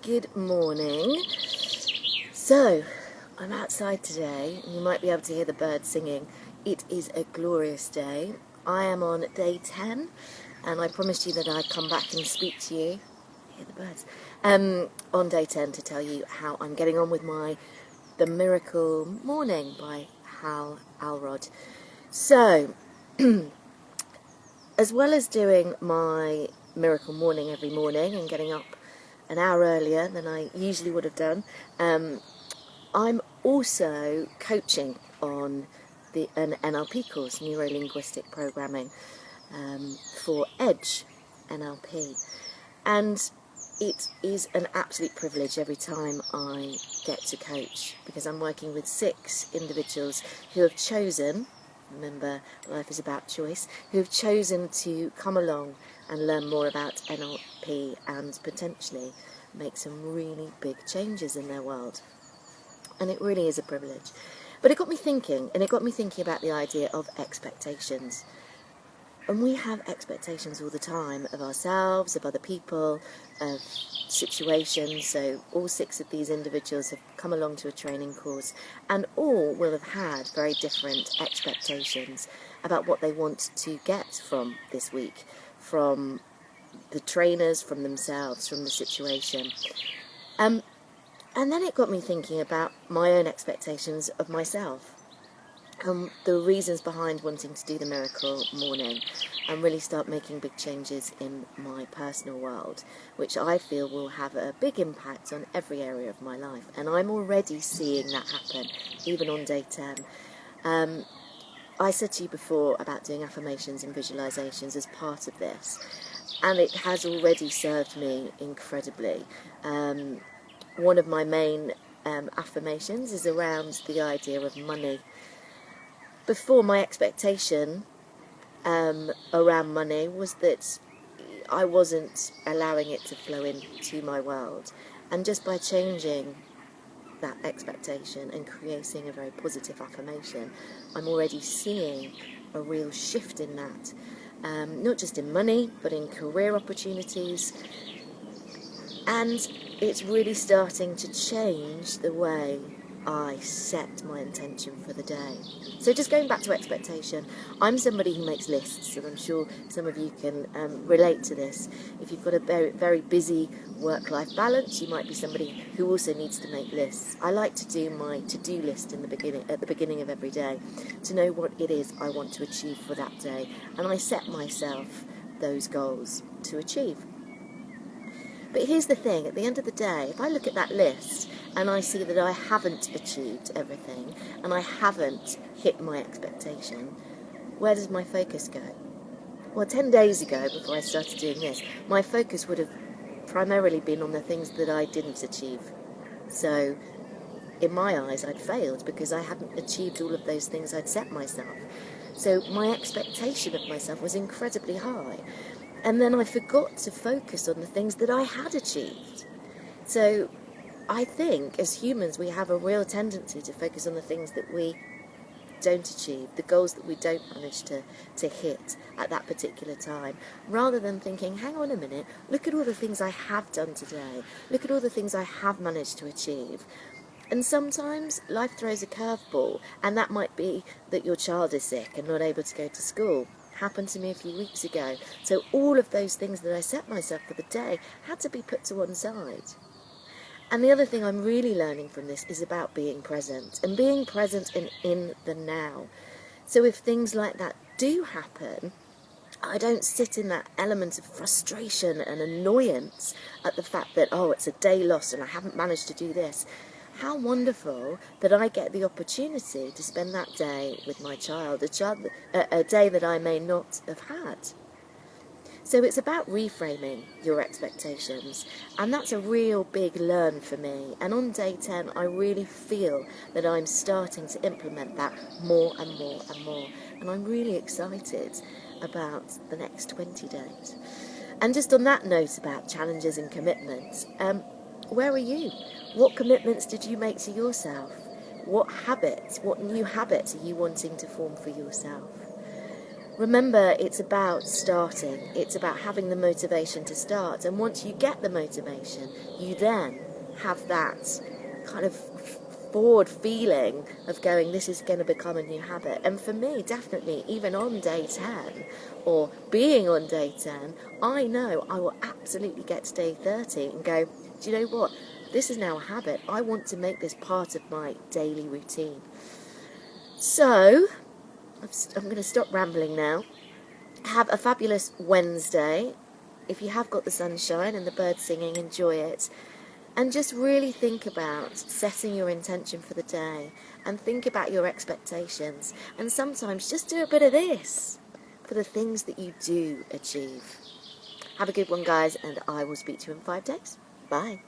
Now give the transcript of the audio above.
Good morning. So, I'm outside today, and you might be able to hear the birds singing. It is a glorious day. I am on day 10, and I promised you that I'd come back and speak to you. Hear the birds. On day 10 to tell you how I'm getting on with The Miracle Morning by Hal Elrod. So, as well as doing my Miracle Morning every morning and getting up an hour earlier than I usually would have done, I'm also coaching on an NLP course, Neuro-Linguistic Programming, for Edge NLP. And it is an absolute privilege every time I get to coach, because I'm working with 6 individuals who have chosen, remember life is about choice, who have chosen to come along and learn more about NLP and potentially make some really big changes in their world. And it really is a privilege. But it got me thinking about the idea of expectations. And we have expectations all the time of ourselves, of other people, of situations. So all 6 of these individuals have come along to a training course, and all will have had very different expectations about what they want to get from this week, from the trainers, from themselves, from the situation. And then it got me thinking about my own expectations of myself, the reasons behind wanting to do the Miracle Morning and really start making big changes in my personal world, which I feel will have a big impact on every area of my life. And I'm already seeing that happen, even on day 10. I said to you before about doing affirmations and visualizations as part of this, and it has already served me incredibly. One of my main affirmations is around the idea of money. Before, my expectation around money was that I wasn't allowing it to flow into my world. And just by changing that expectation and creating a very positive affirmation, I'm already seeing a real shift in that. Not just in money, but in career opportunities. And it's really starting to change the way I set my intention for the day. So just going back to expectation, I'm somebody who makes lists, and I'm sure some of you can relate to this. If you've got a very, very busy work-life balance, you might be somebody who also needs to make lists. I like to do my to-do list at the beginning of every day, to know what it is I want to achieve for that day, and I set myself those goals to achieve. But here's the thing, at the end of the day, if I look at that list and I see that I haven't achieved everything and I haven't hit my expectation, where does my focus go? Well, 10 days ago, before I started doing this, my focus would have primarily been on the things that I didn't achieve. So, in my eyes, I'd failed because I hadn't achieved all of those things I'd set myself. So my expectation of myself was incredibly high. And then I forgot to focus on the things that I had achieved. So I think as humans we have a real tendency to focus on the things that we don't achieve, the goals that we don't manage to hit at that particular time, rather than thinking, hang on a minute, look at all the things I have done today, look at all the things I have managed to achieve. And sometimes life throws a curveball, and that might be that your child is sick and not able to go to school. Happened to me a few weeks ago. So all of those things that I set myself for the day had to be put to one side. And the other thing I'm really learning from this is about being present, and being present in the now. So if things like that do happen, I don't sit in that element of frustration and annoyance at the fact that, oh, it's a day lost and I haven't managed to do this. How wonderful that I get the opportunity to spend that day with my child, a day that I may not have had. So it's about reframing your expectations, and that's a real big learn for me. And on day 10, I really feel that I'm starting to implement that more and more and more. And I'm really excited about the next 20 days. And just on that note about challenges and commitments, where are you? What commitments did you make to yourself? What new habits are you wanting to form for yourself? remember, it's about starting. It's about having the motivation to start. And once you get the motivation, you then have that kind of forward feeling of going, this is going to become a new habit. And for me, definitely, even on day 10 or being on day 10, I know I will absolutely get to day 30 and go, do you know what? This is now a habit. I want to make this part of my daily routine. So, I'm going to stop rambling now. Have a fabulous Wednesday. If you have got the sunshine and the birds singing, enjoy it. And just really think about setting your intention for the day and think about your expectations. And sometimes just do a bit of this for the things that you do achieve. Have a good one, guys, and I will speak to you in 5 days. Bye.